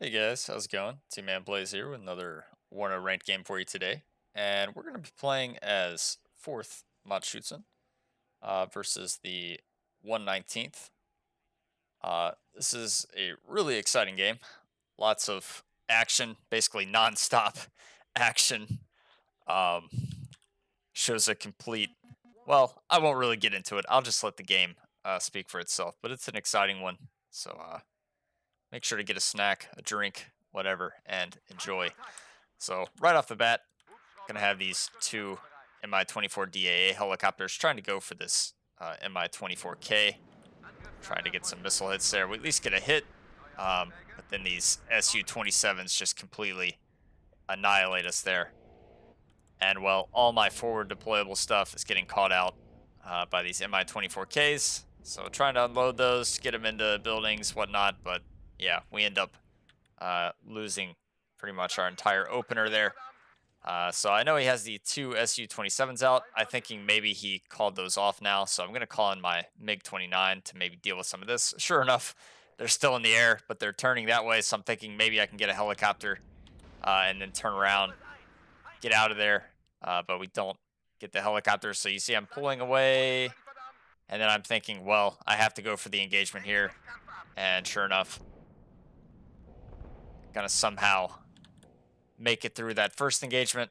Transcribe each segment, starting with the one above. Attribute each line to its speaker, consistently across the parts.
Speaker 1: Hey guys, how's it going? tmanplays here with another Warno ranked game for you today. And we're going to be playing as 4th Matschützen versus the 119th. This is a really exciting game. Lots of action, basically non-stop action. Um, Shows a complete, well, I won't really get into it. I'll just let the game speak for itself, but it's an exciting one. So make sure to get a snack, a drink, whatever, and enjoy. So right off the bat, gonna have these two Mi-24 DAA helicopters trying to go for this Mi-24K, trying to get some missile hits there. We at least get a hit, but then these Su-27s just completely annihilate us there. And well, all my forward deployable stuff is getting caught out by these Mi-24Ks. So trying to unload those, get them into buildings, whatnot. But yeah, we end up losing pretty much our entire opener there. So I know he has the two Su-27s out. I'm thinking maybe he called those off now. So I'm going to call in my MiG-29 to maybe deal with some of this. Sure enough, they're still in the air, but they're turning that way. So I'm thinking maybe I can get a helicopter and then turn around, get out of there. But we don't get the helicopter. So you see I'm pulling away. And then I'm thinking, well, I have to go for the engagement here. And sure enough, gonna somehow make it through that first engagement,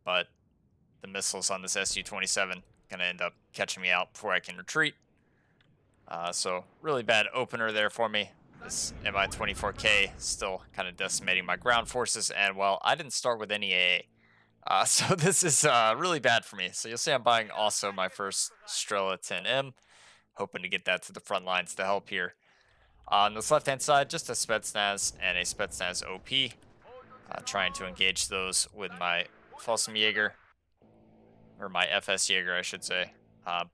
Speaker 1: but the missiles on this Su-27 gonna end up catching me out before I can retreat. So really bad opener there for me. This Mi-24K still kind of decimating my ground forces, and well, I didn't start with any AA. So this is really bad for me. So you'll see I'm buying also my first Strela 10M, hoping to get that to the front lines to help here. On this left-hand side, just a Spetsnaz and a Spetsnaz OP. Trying to engage those with my Jaeger, or my FS Jaeger, I should say.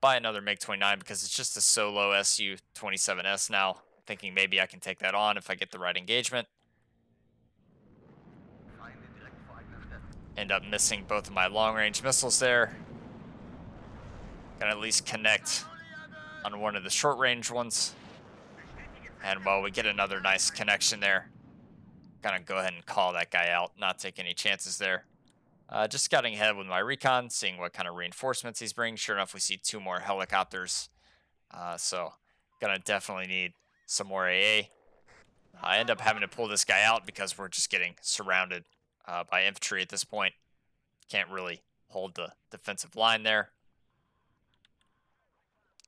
Speaker 1: Buy another MiG-29 because it's just a solo Su-27S now. Thinking maybe I can take that on if I get the right engagement. End up missing both of my long-range missiles there. Gonna at least connect on one of the short-range ones. And well, we get another nice connection there. Gonna go ahead and call that guy out, not take any chances there. Just scouting ahead with my recon, seeing what kind of reinforcements he's bringing. Sure enough, we see two more helicopters. So gonna definitely need some more AA. I end up having to pull this guy out because we're just getting surrounded by infantry at this point. Can't really hold the defensive line there.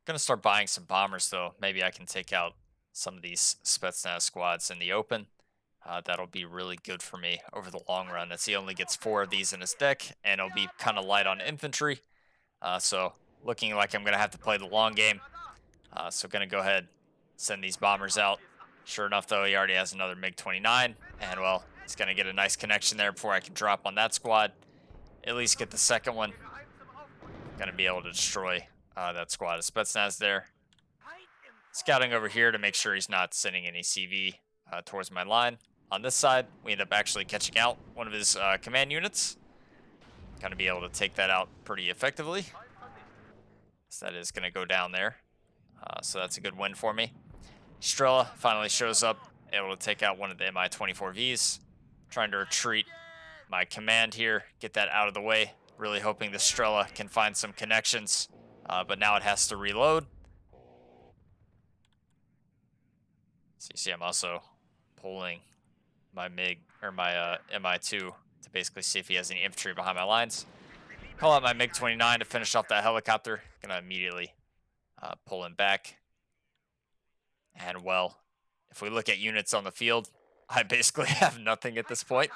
Speaker 1: Gonna start buying some bombers though. Maybe I can take out some of these Spetsnaz squads in the open. That'll be really good for me over the long run, as he only gets 4 of these in his deck, and it'll be kind of light on infantry. So looking like I'm going to have to play the long game. So going to go ahead, send these bombers out. Sure enough, though, he already has another MiG-29, and well, he's going to get a nice connection there before I can drop on that squad. At least get the second one. Going to be able to destroy that squad of Spetsnaz there. Scouting over here to make sure he's not sending any CV towards my line. On this side, we end up actually catching out one of his command units. Going to be able to take that out pretty effectively. So that is going to go down there. So that's a good win for me. Strela finally shows up, able to take out one of the Mi-24Vs. Trying to retreat my command here, get that out of the way. Really hoping the Strela can find some connections, but now it has to reload. So you see I'm also pulling my MiG, or my Mi-2, to basically see if he has any infantry behind my lines. Call out my MiG-29 to finish off that helicopter. Gonna immediately pull him back. And well, if we look at units on the field, I basically have nothing at this point.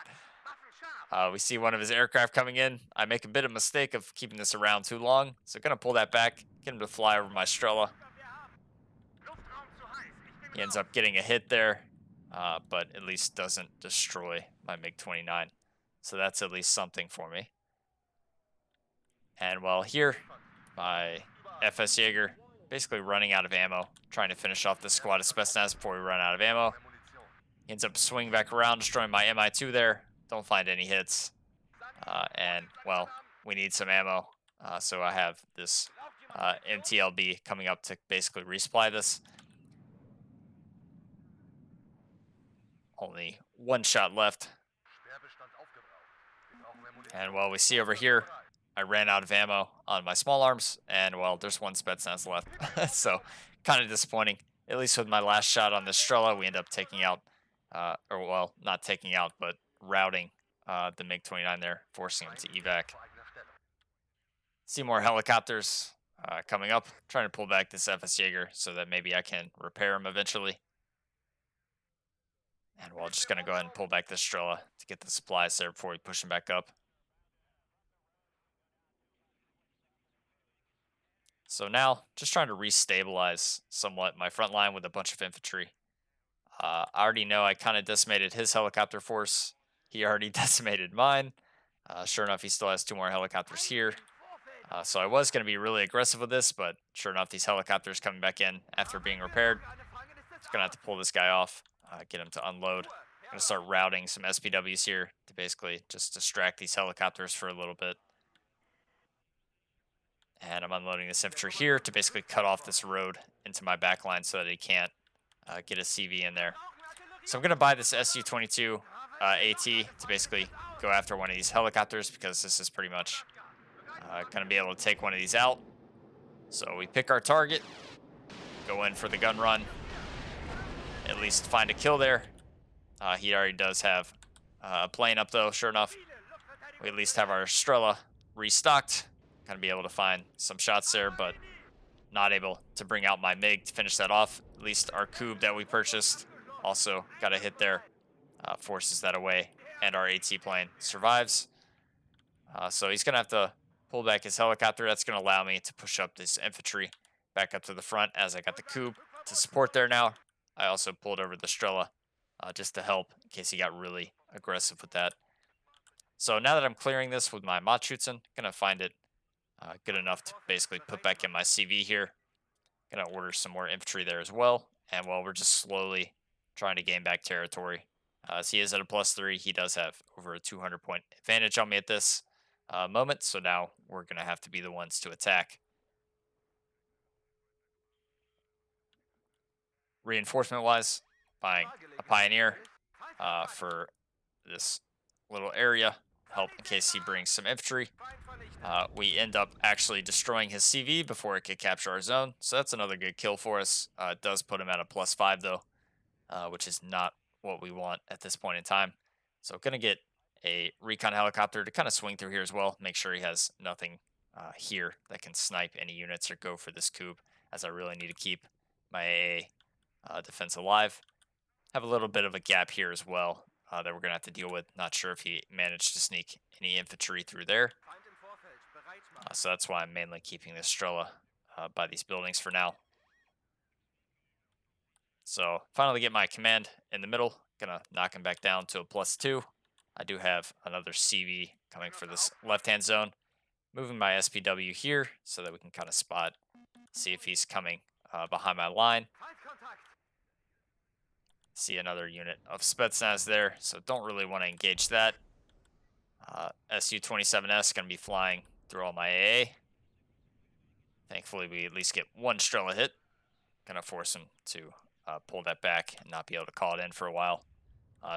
Speaker 1: We see one of his aircraft coming in. I make a bit of a mistake of keeping this around too long, so gonna pull that back, get him to fly over my Strela. He ends up getting a hit there, but at least doesn't destroy my MiG-29. So that's at least something for me. And well, here, my FS Jaeger basically running out of ammo, trying to finish off this squad of Spetsnaz before we run out of ammo. He ends up swinging back around, destroying my Mi-2 there. Don't find any hits. And well, we need some ammo. So I have this MTLB coming up to basically resupply this. only one shot left. And well, we see over here, I ran out of ammo on my small arms, and well, there's one Spetsnaz left. So kind of disappointing. At least with my last shot on the Strela, we end up taking out, or well, not taking out, but routing the MiG-29 there, forcing him to evac. See more helicopters coming up, trying to pull back this FS Jaeger so that maybe I can repair him eventually. And we're just going to go ahead and pull back this Strela to get the supplies there before we push him back up. So now, just trying to restabilize somewhat my front line with a bunch of infantry. I already know I kind of decimated his helicopter force. He already decimated mine. Sure enough, he still has 2 more helicopters here. So I was going to be really aggressive with this, but sure enough, these helicopters coming back in after being repaired. Just going to have to pull this guy off, get him to unload. I'm going to start routing some SPWs here to basically just distract these helicopters for a little bit. And I'm unloading this infantry here to basically cut off this road into my backline so that he can't get a CV in there. So I'm going to buy this Su-22 AT to basically go after one of these helicopters because this is pretty much going to be able to take one of these out. So we pick our target, go in for the gun run, at least find a kill there. He already does have a plane up though, sure enough. We at least have our Strela restocked. Gonna be able to find some shots there, but not able to bring out my MiG to finish that off. At least our Cube that we purchased also got a hit there, forces that away, and our AT plane survives. So he's gonna have to pull back his helicopter. That's gonna allow me to push up this infantry back up to the front as I got the Cube to support there now. I also pulled over the Strela just to help in case he got really aggressive with that. So now that I'm clearing this with my Machschützen, gonna find it good enough to basically put back in my CV here. Gonna order some more infantry there as well. And while we're just slowly trying to gain back territory. As he is at a +3, he does have over a 200-point advantage on me at this moment. So now we're gonna have to be the ones to attack. Reinforcement-wise, buying a Pioneer for this little area, help in case he brings some infantry. We end up actually destroying his CV before it could capture our zone, so that's another good kill for us. It does put him at a +5 though, which is not what we want at this point in time. So gonna get a recon helicopter to kind of swing through here as well, make sure he has nothing here that can snipe any units or go for this Cube, as I really need to keep my AA defense alive. Have a little bit of a gap here as well that we're gonna have to deal with. Not sure if he managed to sneak any infantry through there. So that's why I'm mainly keeping this Strela by these buildings for now. So finally get my command in the middle. Gonna knock him back down to a +2. I do have another CV coming for this left-hand zone. Moving my SPW here so that we can kind of spot, see if he's coming behind my line. See another unit of Spetsnaz there, so don't really want to engage that. Su-27S going to be flying through all my AA. Thankfully, we at least get one Strela hit. Going to force him to pull that back and not be able to call it in for a while.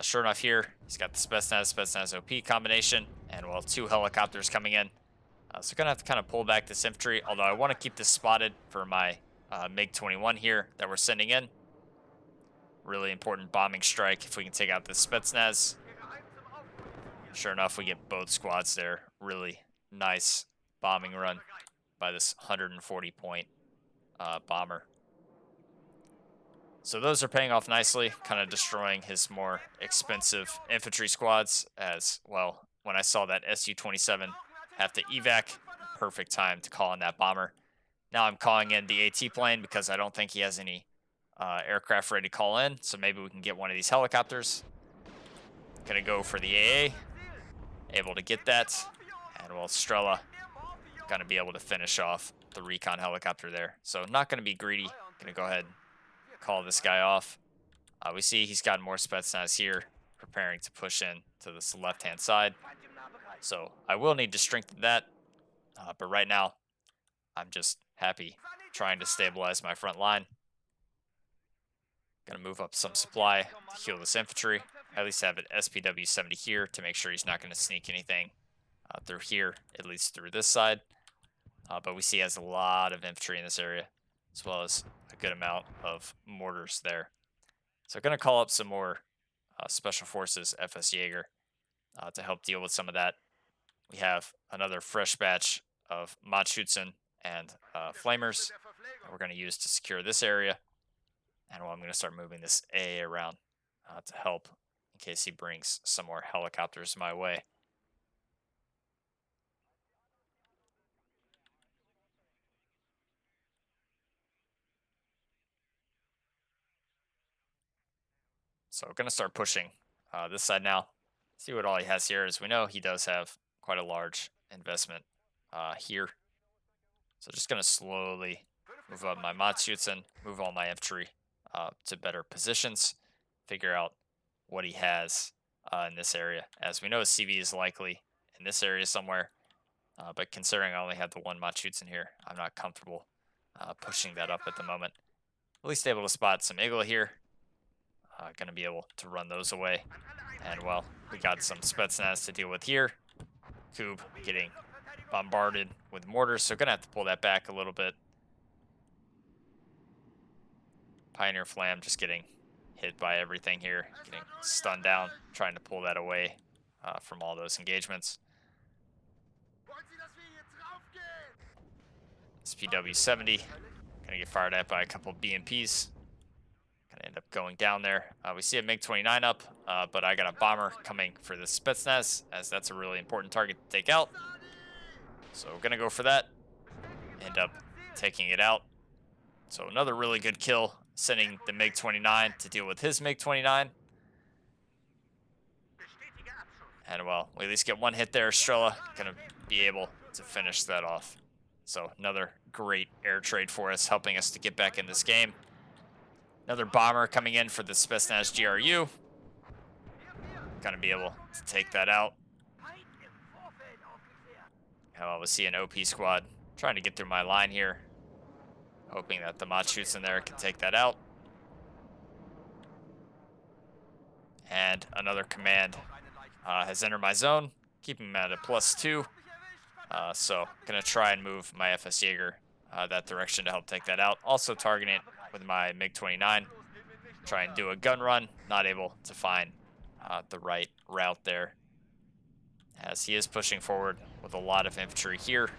Speaker 1: Sure enough here, he's got the Spetsnaz OP combination, and well, 2 helicopters coming in. So going to have to kind of pull back this infantry, although I want to keep this spotted for my MiG-21 here that we're sending in. Really important bombing strike if we can take out this Spetsnaz. Sure enough, we get both squads there. Really nice bombing run by this 140-point bomber. So those are paying off nicely, kind of destroying his more expensive infantry squads as well. When I saw that Su-27 have to evac, perfect time to call in that bomber. Now I'm calling in the AT plane because I don't think he has any aircraft ready to call in, so maybe we can get one of these helicopters. Gonna go for the AA, able to get that, and well, Strela gonna be able to finish off the recon helicopter there. So not gonna be greedy, gonna go ahead and call this guy off. We see he's got more Spetsnaz here, preparing to push in to this left-hand side. So I will need to strengthen that, but right now I'm just happy trying to stabilize my front line. Gonna move up some supply to heal this infantry. at least have an SPW-70 here to make sure he's not going to sneak anything through here, at least through this side. But we see he has a lot of infantry in this area, as well as a good amount of mortars there. So going to call up some more Special Forces FS Jaeger to help deal with some of that. We have another fresh batch of Matschützen and Flamers that we're going to use to secure this area. And I'm going to start moving this AA around to help in case he brings some more helicopters my way. So we're going to start pushing this side now. See what all he has here. As we know, he does have quite a large investment here. So just going to slowly move up my Matschützen, move all my infantry to better positions, figure out what he has in this area. As we know, his CV is likely in this area somewhere. But considering I only have the one Matschützen here, I'm not comfortable pushing that up at the moment. At least able to spot some Igla here. Going to be able to run those away. And, well, we got some Spetsnaz to deal with here. Kub getting bombarded with mortars, so going to have to pull that back a little bit. Pioneer Flam just getting hit by everything here, getting stunned down, trying to pull that away from all those engagements. SPW-70, gonna get fired at by a couple of BMPs. Gonna end up going down there. We see a MiG-29 up, but I got a bomber coming for the Spetsnaz, as that's a really important target to take out. So we're gonna go for that. End up taking it out. So another really good kill, sending the MiG-29 to deal with his MiG-29. And, well, we at least get one hit there. Strela gonna be able to finish that off. So another great air trade for us, helping us to get back in this game. Another bomber coming in for the Spetsnaz GRU. Gonna be able to take that out. Well, we see an OP squad trying to get through my line here, hoping that the Matschützen there can take that out. And another command has entered my zone, keeping him at a +2. So gonna try and move my FS Jaeger that direction to help take that out. Also targeting it with my MiG-29. Try and do a gun run. Not able to find the right route there, as he is pushing forward with a lot of infantry here.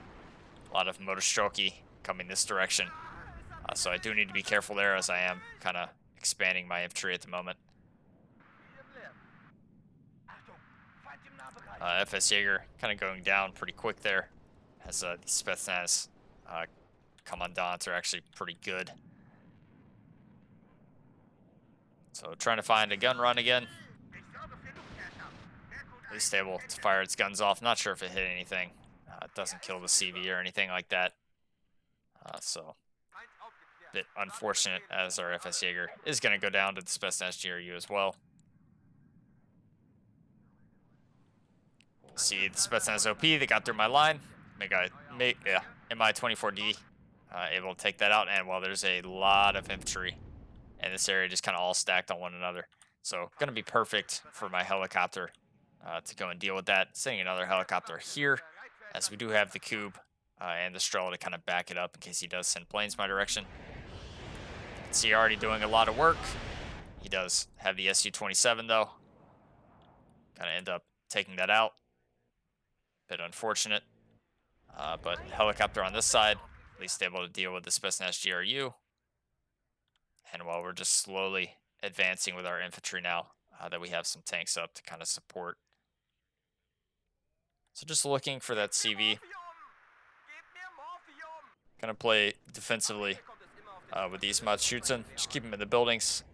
Speaker 1: A lot of Motorstroki coming this direction. So I do need to be careful there, as I am kind of expanding my infantry at the moment. FS Jaeger kind of going down pretty quick there, as the Spetsnaz commandants are actually pretty good. So trying to find a gun run again. At least able to fire its guns off. Not sure if it hit anything. It doesn't kill the CV or anything like that. So a bit unfortunate, as our FS Jaeger is going to go down to the Spetsnaz GRU as well. See the Spetsnaz OP, they got through my line. MI-24D able to take that out. And, well, there's a lot of infantry in this area, just kind of all stacked on one another. So going to be perfect for my helicopter to go and deal with that. Sending another helicopter here, as we do have the Kub and the Strela to kind of back it up in case he does send planes my direction. See, already doing a lot of work. He does have the Su-27 though. Gonna end up taking that out. Bit unfortunate. But helicopter on this side, at least able to deal with the Spetsnaz GRU. And while we're just slowly advancing with our infantry now, that we have some tanks up to kind of support. So just looking for that CV. Gonna play defensively with these Matschützen. Just keep them in the buildings.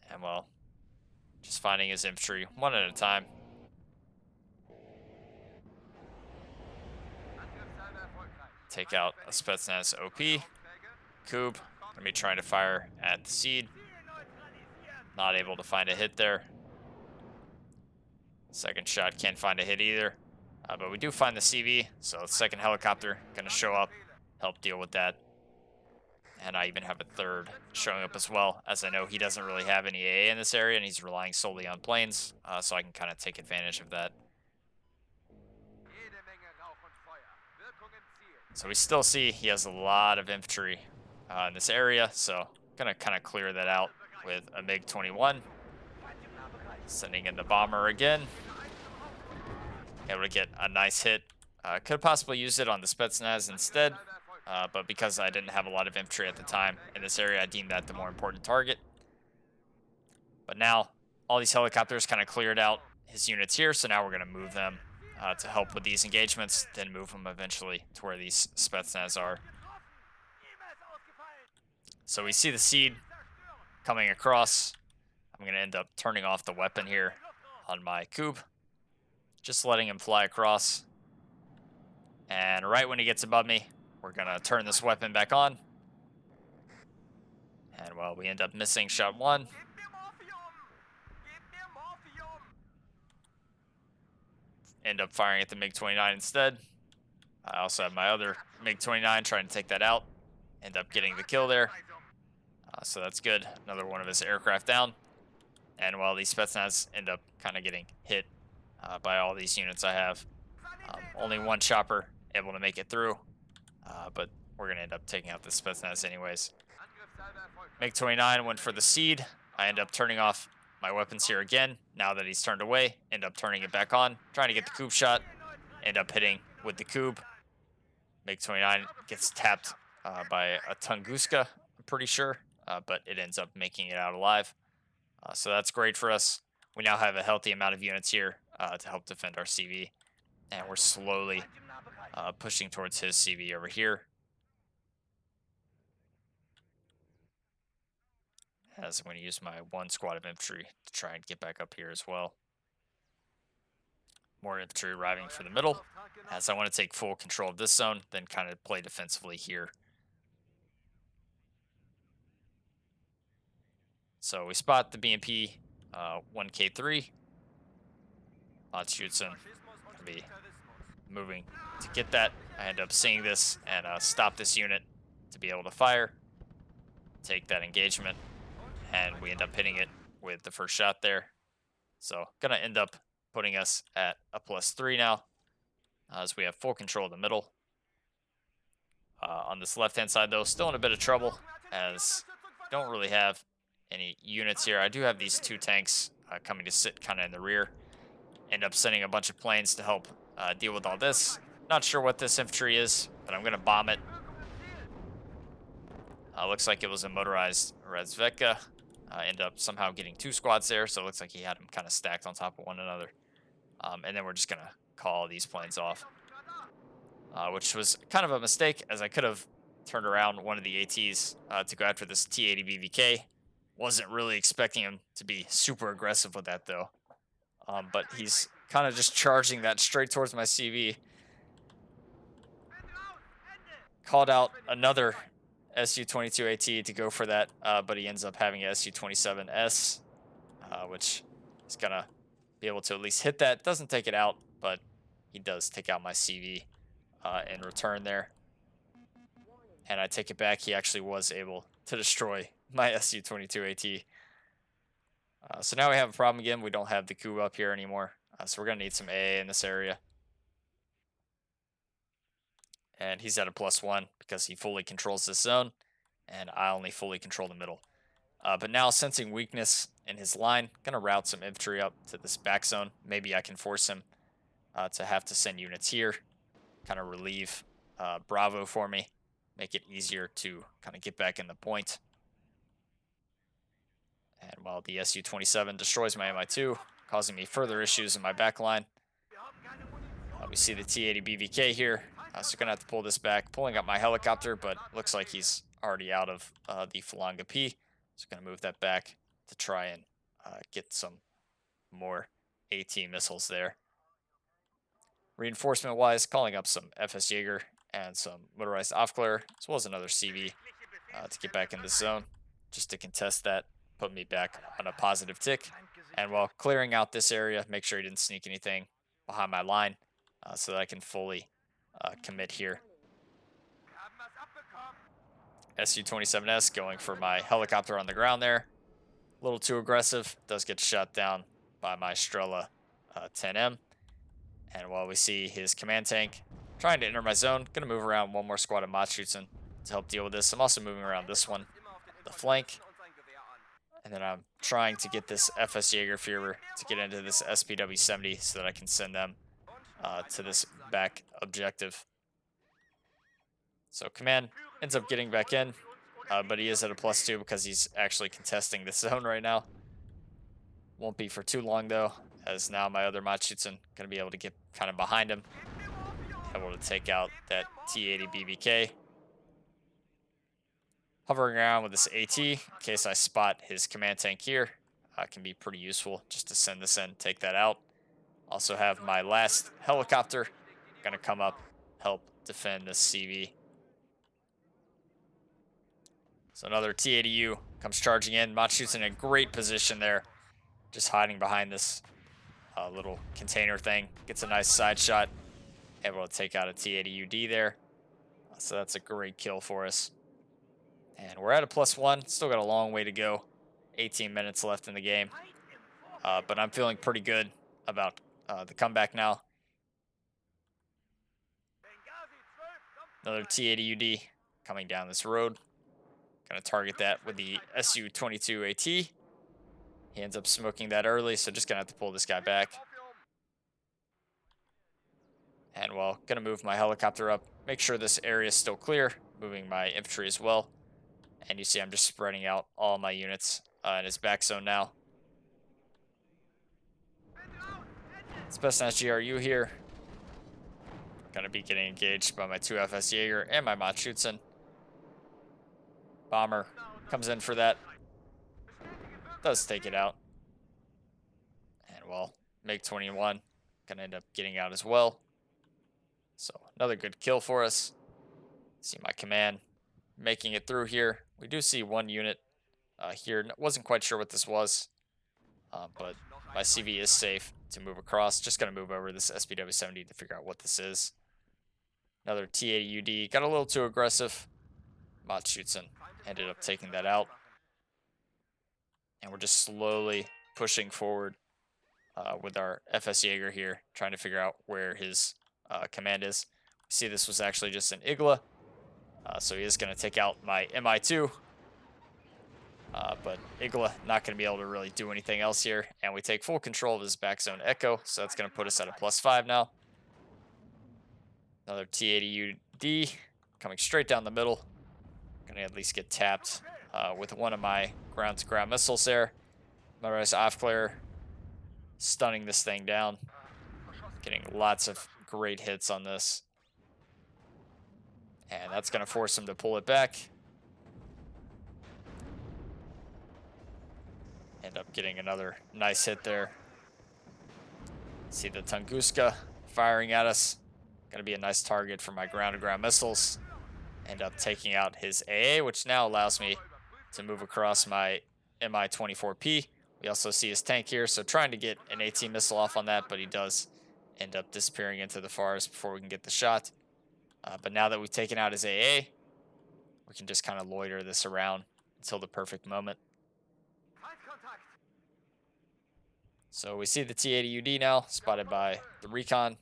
Speaker 1: And, well, just finding his infantry one at a time. Take out a Spetsnaz OP. Kub, gonna be trying to fire at the seed. Not able to find a hit there. Second shot, can't find a hit either. But we do find the CV, so the second helicopter gonna show up, help deal with that. And I even have a third showing up as well, as I know he doesn't really have any AA in this area, and he's relying solely on planes, so I can kind of take advantage of that. So we still see he has a lot of infantry in this area, so gonna kind of clear that out with a MiG-21. Sending in the bomber again. Able to get a nice hit. Could possibly use it on the Spetsnaz instead, but because I didn't have a lot of infantry at the time in this area, I deemed that the more important target. But now, all these helicopters kind of cleared out his units here, so now we're going to move them to help with these engagements, then move them eventually to where these Spetsnaz are. So we see the seed coming across. I'm going to end up turning off the weapon here on my Coupe. Just letting him fly across. And right when he gets above me, we're going to turn this weapon back on. And well, we end up missing shot one. End up firing at the MiG-29 instead. I also have my other MiG-29 trying to take that out. End up getting the kill there. So that's good. Another one of his aircraft down. And while these Spetsnaz end up kind of getting hit by all these units I have. Only one chopper able to make it through. But we're going to end up taking out the Spetsnaz anyways. MiG-29 went for the seed. I end up turning off my weapons here again. Now that he's turned away, end up turning it back on. Trying to get the Coupe shot. End up hitting with the Coupe. MiG-29 gets tapped by a Tunguska, I'm pretty sure. But it ends up making it out alive. So that's great for us. We now have a healthy amount of units here to help defend our CV. And we're slowly pushing towards his CV over here. As I'm going to use my one squad of infantry to try and get back up here as well. More infantry arriving for the middle, as I want to take full control of this zone, then kind of play defensively here. So we spot the BMP 1K3. Schutzen going to be moving to get that. I end up seeing this and stop this unit to be able to fire. Take that engagement, and we end up hitting it with the first shot there. So going to end up putting us at a +3 now, as we have full control of the middle. On this left-hand side, though, still in a bit of trouble, as I don't really have any units here. I do have these two tanks coming to sit kind of in the rear. End up sending a bunch of planes to help deal with all this. Not sure what this infantry is, but I'm going to bomb it. Looks like it was a motorized Razvedka. End up somehow getting two squads there, so it looks like he had them kind of stacked on top of one another. And then we're just going to call these planes off, which was kind of a mistake, as I could have turned around one of the ATs to go after this T-80 BVK. Wasn't really expecting him to be super aggressive with that, though. But he's kind of just charging that straight towards my CV. Called out another Su-22 AT to go for that, but he ends up having a Su-27S, which is going to be able to at least hit that. Doesn't take it out, but he does take out my CV in return there. And I take it back, he actually was able to destroy my Su-22 AT. So now we have a problem again. We don't have the coup up here anymore. So we're going to need some AA in this area. And he's at a +1 because he fully controls this zone, and I only fully control the middle. But now, sensing weakness in his line, going to route some infantry up to this back zone. Maybe I can force him to have to send units here, kind of relieve Bravo for me, make it easier to kind of get back in the point. And while the Su-27 destroys my Mi-2, causing me further issues in my back line. We see the T-80 BVK here. So going to have to pull this back. Pulling up my helicopter, but looks like he's already out of the Falanga P. So going to move that back to try and get some more AT missiles there. Reinforcement-wise, calling up some FS Jaeger and some motorized Aufklärer, as well as another CV to get back in the zone, just to contest that, put me back on a positive tick. And while clearing out this area, make sure he didn't sneak anything behind my line so that I can fully commit here. Su-27S going for my helicopter on the ground there. A little too aggressive. Does get shot down by my Strela 10M. And while we see his command tank trying to enter my zone, going to move around one more squad of Machschützen to help deal with this. I'm also moving around this one, the flank. And then I'm trying to get this FS Jägerführer to get into this SPW-70 so that I can send them to this back objective. So command ends up getting back in, but he is at a +2 because he's actually contesting this zone right now. Won't be for too long though, as now my other Machschützen going to be able to get kind of behind him, able to take out that T-80 BBK. Hovering around with this AT in case I spot his command tank here can be pretty useful just to send this in, take that out. Also have my last helicopter going to come up, help defend this CV. So another T-80U comes charging in. Machschützen in a great position there, just hiding behind this little container thing. Gets a nice side shot, able to take out a T-80UD there. So that's a great kill for us. And we're at a +1. Still got a long way to go. 18 minutes left in the game. But I'm feeling pretty good about the comeback now. Another T-80UD coming down this road. Gonna target that with the Su-22 AT. He ends up smoking that early, so just gonna have to pull this guy back. And well, gonna move my helicopter up. Make sure this area is still clear. Moving my infantry as well. And you see I'm just spreading out all my units in his back zone now. Spetsnaz GRU here. Gonna be getting engaged by my 2 FS Jaeger and my Machschützen. Bomber comes in for that. Does take it out. And well, MiG-21 gonna end up getting out as well. So another good kill for us. See my command making it through here. We do see one unit here. Wasn't quite sure what this was, but my CV is safe to move across. Just gonna move over this SPW-70 to figure out what this is. Another T-80UD. Got a little too aggressive. Machschützen ended up taking that out. And we're just slowly pushing forward with our FS Jaeger here, trying to figure out where his command is. See, this was actually just an Igla. So he is going to take out my MI2. But Igla not going to be able to really do anything else here. And we take full control of his back zone Echo. So that's going to put us at a +5 now. Another T-80UD coming straight down the middle. Going to at least get tapped with one of my ground-to-ground missiles there. Motorized Aufklärer stunning this thing down. Getting lots of great hits on this. And that's going to force him to pull it back. End up getting another nice hit there. See the Tunguska firing at us. Going to be a nice target for my ground-to-ground missiles. End up taking out his AA, which now allows me to move across my Mi-24P. We also see his tank here, so trying to get an AT missile off on that, but he does end up disappearing into the forest before we can get the shot. But now that we've taken out his AA, we can just kind of loiter this around until the perfect moment. So we see the T-80UD now, spotted by the recon.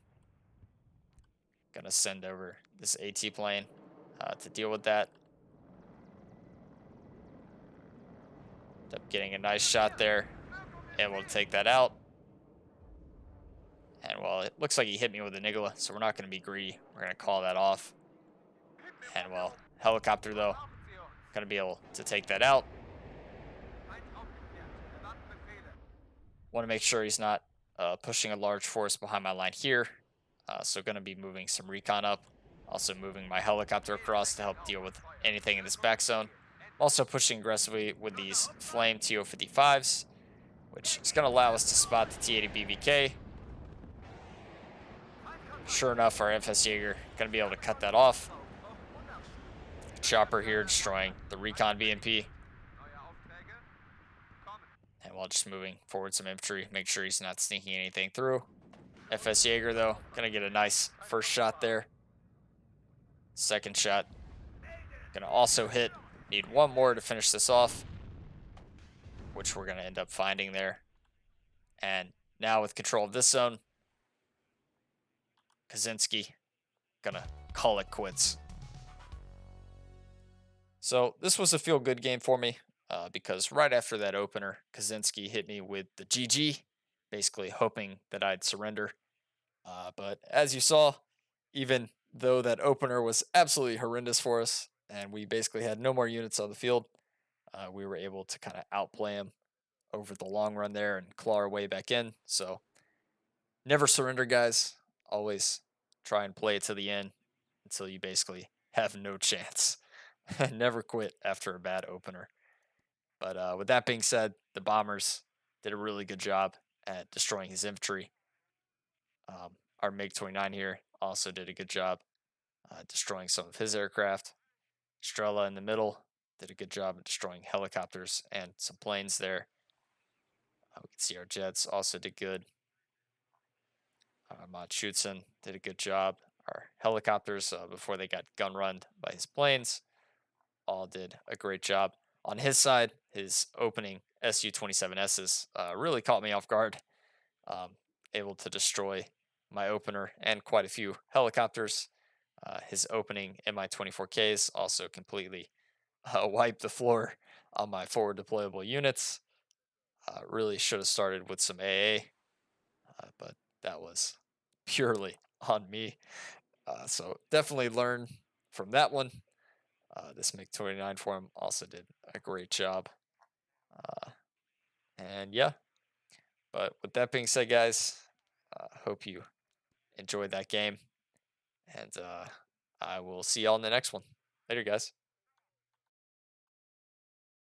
Speaker 1: Gonna send over this AT plane to deal with that. End up getting a nice shot there. Able to take that out. And well, it looks like he hit me with a Nigla, so we're not going to be greedy. We're going to call that off. And well, helicopter though, going to be able to take that out. Want to make sure he's not pushing a large force behind my line here. So going to be moving some recon up. Also moving my helicopter across to help deal with anything in this back zone. Also pushing aggressively with these Flame TO-55s, which is going to allow us to spot the T-80 BBK. Sure enough, our FS Jaeger going to be able to cut that off. Chopper here destroying the recon BMP. And while just moving forward some infantry, make sure he's not sneaking anything through. FS Jaeger, though, going to get a nice first shot there. Second shot. Going to also hit Need one more to finish this off, which we're going to end up finding there. And now with control of this zone, Kazinskayy gonna call it quits. So this was a feel good game for me because right after that opener, Kazinskayy hit me with the GG, basically hoping that I'd surrender. But as you saw, even though that opener was absolutely horrendous for us and we basically had no more units on the field, we were able to kind of outplay him over the long run there and claw our way back in. So never surrender, guys. Always try and play it to the end until you basically have no chance. Never quit after a bad opener. But with that being said, the Bombers did a really good job at destroying his infantry. Our MiG 29 here also did a good job destroying some of his aircraft. Strela in the middle did a good job at destroying helicopters and some planes there. We can see our jets also did good. Mod Schutzen did a good job. Our helicopters, before they got gun run by his planes, all did a great job. On his side, his opening Su 27Ss really caught me off guard, um, able to destroy my opener and quite a few helicopters. His opening Mi 24Ks also completely wiped the floor on my forward deployable units. Really should have started with some AA, but that was purely on me. So definitely learn from that one. This MiG 29 for him also did a great job. Uh, and yeah, but with that being said, guys, hope you enjoyed that game. And I will see y'all in the next one. Later, guys.